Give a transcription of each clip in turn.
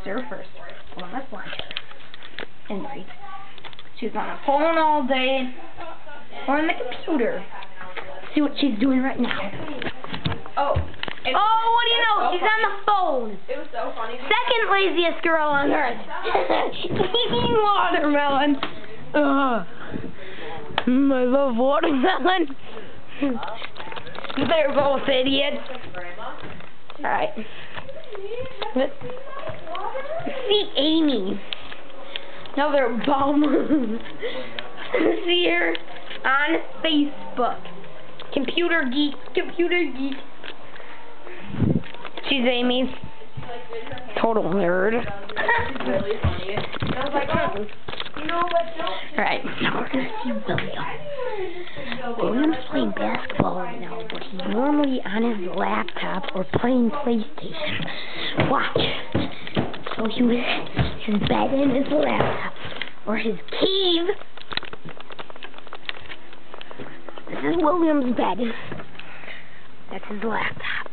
Sarah first. Hold on, let's watch her. And right. She's on a phone all day. Or on the computer. See what she's doing right now. Oh. Oh, what do you know? She's on the phone. It was so funny. Second laziest girl on earth. Eating watermelon. I love watermelon. They're both idiots. Alright. Let's see Amy. Another bum. See her on Facebook. Computer geek. She's Amy. Total nerd. It's really funny. I was like, oh, you know what? Alright, now we're gonna see William. William's playing basketball right now, but he's normally on his laptop or playing PlayStation. Watch. So he was his bed and his laptop, or his cave. This is William's bed. That's his laptop.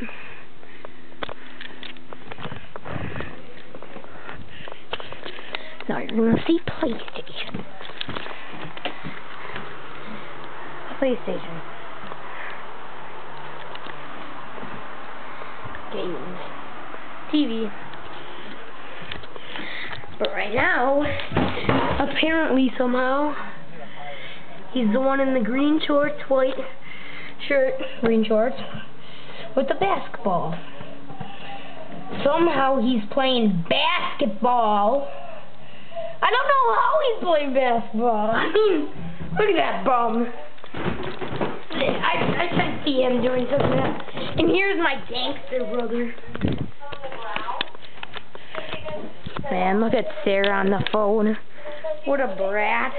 Now you're gonna see PlayStation. Games. TV. But right now, apparently somehow, he's the one in the green shorts, white shirt, green shorts, with the basketball. Somehow he's playing basketball. I don't know how he's playing basketball. I mean, look at that bum. I should see him doing something else. And here's my gangster brother. Man, look at Sarah on the phone. What a brat.